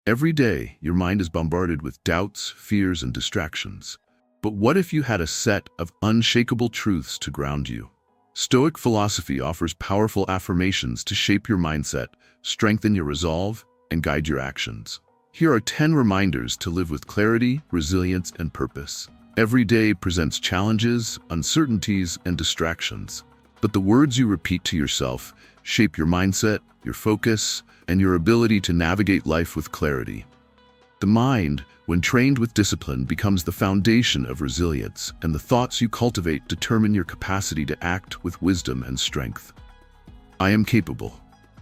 Every day, your mind is bombarded with doubts, fears, and distractions. But what if you had a set of unshakable truths to ground you? Stoic philosophy offers powerful affirmations to shape your mindset, strengthen your resolve, and guide your actions. Here are 10 reminders to live with clarity, resilience, and purpose. Every day presents challenges, uncertainties, and distractions. But the words you repeat to yourself shape your mindset, your focus, and your ability to navigate life with clarity. The mind, when trained with discipline, becomes the foundation of resilience, and the thoughts you cultivate determine your capacity to act with wisdom and strength. I am capable.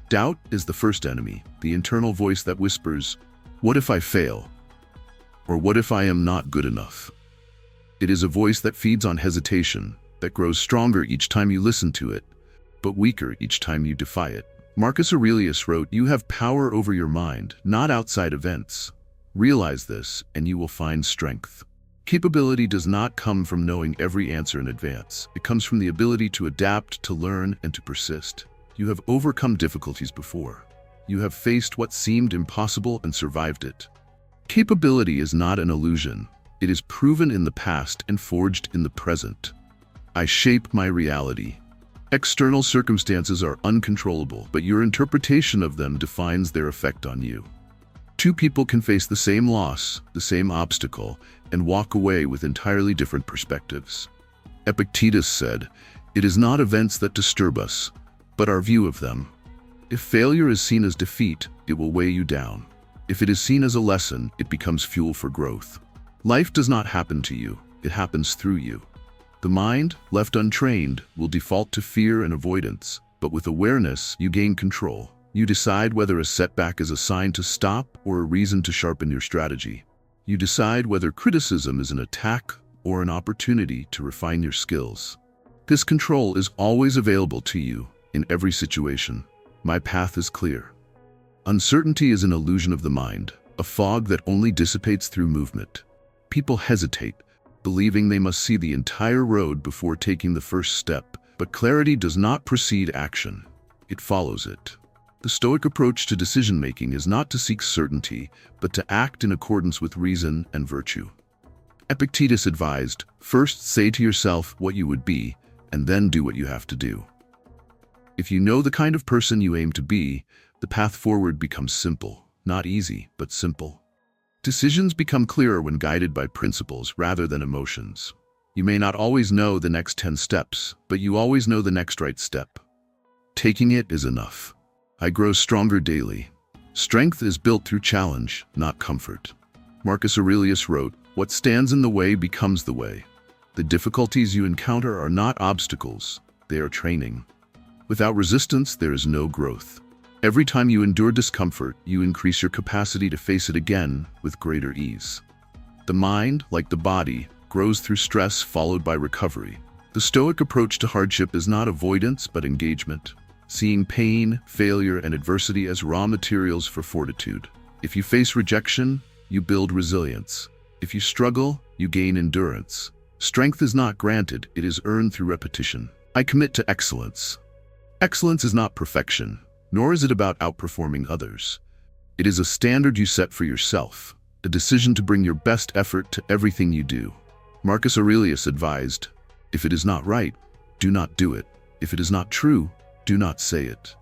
Doubt is the first enemy, the internal voice that whispers, "What if I fail?" Or "What if I am not good enough?" It is a voice that feeds on hesitation, that grows stronger each time you listen to it, but weaker each time you defy it. Marcus Aurelius wrote, "You have power over your mind, not outside events. Realize this, and you will find strength." Capability does not come from knowing every answer in advance. It comes from the ability to adapt, to learn, and to persist. You have overcome difficulties before. You have faced what seemed impossible and survived it. Capability is not an illusion. It is proven in the past and forged in the present. I shape my reality. External circumstances are uncontrollable, but your interpretation of them defines their effect on you. Two people can face the same loss, the same obstacle, and walk away with entirely different perspectives. Epictetus said, "It is not events that disturb us, but our view of them. If failure is seen as defeat, it will weigh you down. If it is seen as a lesson, it becomes fuel for growth." Life does not happen to you, it happens through you. The mind, left untrained, will default to fear and avoidance, but with awareness, you gain control. You decide whether a setback is a sign to stop or a reason to sharpen your strategy. You decide whether criticism is an attack or an opportunity to refine your skills. This control is always available to you in every situation. My path is clear. Uncertainty is an illusion of the mind, a fog that only dissipates through movement. People hesitate, believing they must see the entire road before taking the first step. But clarity does not precede action. It follows it. The Stoic approach to decision-making is not to seek certainty, but to act in accordance with reason and virtue. Epictetus advised, "First say to yourself what you would be, and then do what you have to do." If you know the kind of person you aim to be, the path forward becomes simple. Not easy, but simple. Decisions become clearer when guided by principles rather than emotions. You may not always know the next 10 steps, but you always know the next right step. Taking it is enough. I grow stronger daily. Strength is built through challenge, not comfort. Marcus Aurelius wrote, "What stands in the way becomes the way." The difficulties you encounter are not obstacles, they are training. Without resistance, there is no growth. Every time you endure discomfort, you increase your capacity to face it again with greater ease. The mind, like the body, grows through stress followed by recovery. The Stoic approach to hardship is not avoidance but engagement, seeing pain, failure, and adversity as raw materials for fortitude. If you face rejection, you build resilience. If you struggle, you gain endurance. Strength is not granted, it is earned through repetition. I commit to excellence. Excellence is not perfection, nor is it about outperforming others. It is a standard you set for yourself, a decision to bring your best effort to everything you do. Marcus Aurelius advised, "If it is not right, do not do it. If it is not true, do not say it."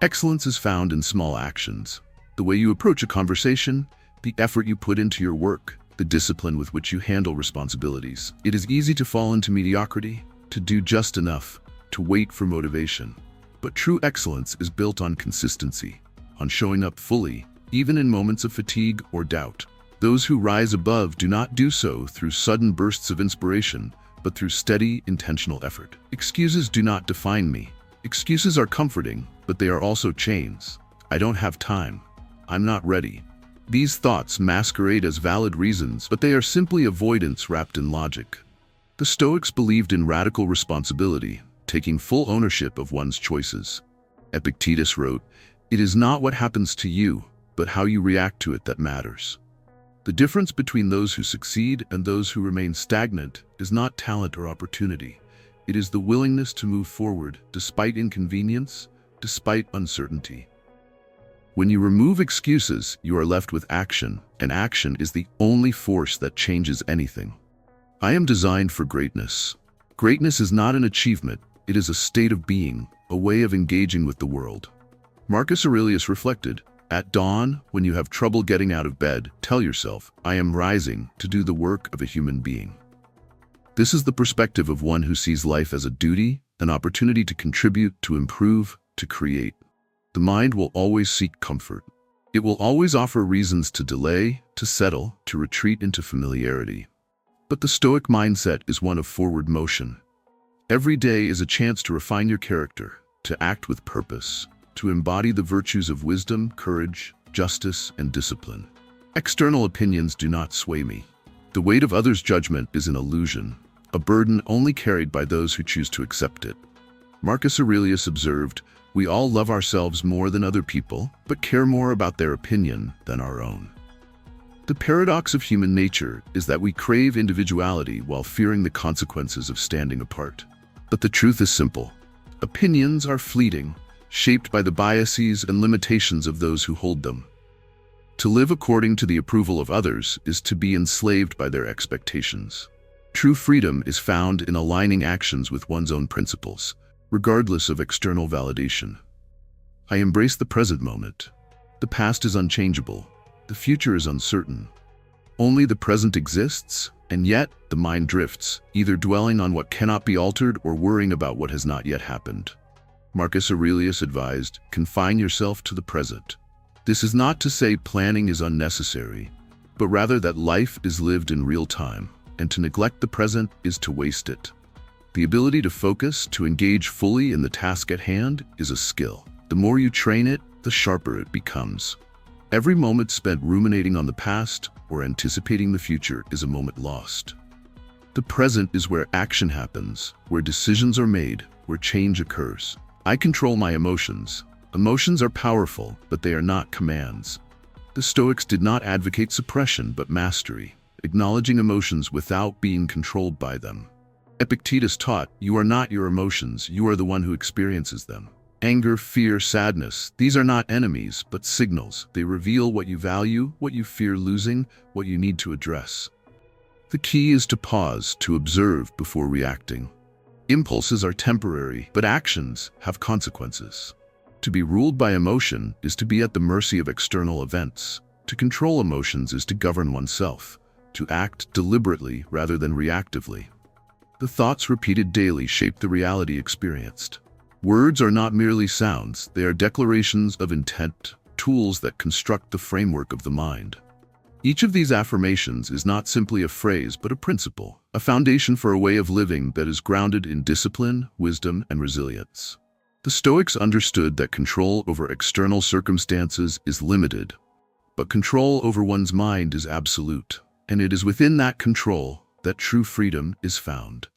Excellence is found in small actions. The way you approach a conversation, the effort you put into your work, the discipline with which you handle responsibilities. It is easy to fall into mediocrity, to do just enough, to wait for motivation. But true excellence is built on consistency, on showing up fully, even in moments of fatigue or doubt. Those who rise above do not do so through sudden bursts of inspiration, but through steady, intentional effort. Excuses do not define me. Excuses are comforting, but they are also chains. I don't have time. I'm not ready. These thoughts masquerade as valid reasons, but they are simply avoidance wrapped in logic. The Stoics believed in radical responsibility, taking full ownership of one's choices. Epictetus wrote, "It is not what happens to you, but how you react to it that matters." The difference between those who succeed and those who remain stagnant is not talent or opportunity. It is the willingness to move forward despite inconvenience, despite uncertainty. When you remove excuses, you are left with action, and action is the only force that changes anything. I am designed for greatness. Greatness is not an achievement, it is a state of being, a way of engaging with the world. Marcus Aurelius reflected, "At dawn, when you have trouble getting out of bed, tell yourself, I am rising to do the work of a human being." This is the perspective of one who sees life as a duty, an opportunity to contribute, to improve, to create. The mind will always seek comfort. It will always offer reasons to delay, to settle, to retreat into familiarity. But the Stoic mindset is one of forward motion. Every day is a chance to refine your character, to act with purpose, to embody the virtues of wisdom, courage, justice, and discipline. External opinions do not sway me. The weight of others' judgment is an illusion, a burden only carried by those who choose to accept it. Marcus Aurelius observed, "We all love ourselves more than other people, but care more about their opinion than our own." The paradox of human nature is that we crave individuality while fearing the consequences of standing apart. But the truth is simple. Opinions are fleeting, shaped by the biases and limitations of those who hold them. To live according to the approval of others is to be enslaved by their expectations. True freedom is found in aligning actions with one's own principles, regardless of external validation. I embrace the present moment. The past is unchangeable. The future is uncertain. Only the present exists, and yet the mind drifts, either dwelling on what cannot be altered or worrying about what has not yet happened. Marcus Aurelius advised, "Confine yourself to the present." This is not to say planning is unnecessary, but rather that life is lived in real time, and to neglect the present is to waste it. The ability to focus, to engage fully in the task at hand, is a skill. The more you train it, the sharper it becomes. Every moment spent ruminating on the past or anticipating the future is a moment lost. The present is where action happens, where decisions are made, where change occurs. I control my emotions. Emotions are powerful, but they are not commands. The Stoics did not advocate suppression, but mastery, acknowledging emotions without being controlled by them. Epictetus taught, "You are not your emotions, you are the one who experiences them." Anger, fear, sadness, these are not enemies, but signals. They reveal what you value, what you fear losing, what you need to address. The key is to pause, to observe before reacting. Impulses are temporary, but actions have consequences. To be ruled by emotion is to be at the mercy of external events. To control emotions is to govern oneself, to act deliberately rather than reactively. The thoughts repeated daily shape the reality experienced. Words are not merely sounds, they are declarations of intent, tools that construct the framework of the mind. Each of these affirmations is not simply a phrase, but a principle, a foundation for a way of living that is grounded in discipline, wisdom, and resilience. The Stoics understood that control over external circumstances is limited, but control over one's mind is absolute, and it is within that control that true freedom is found.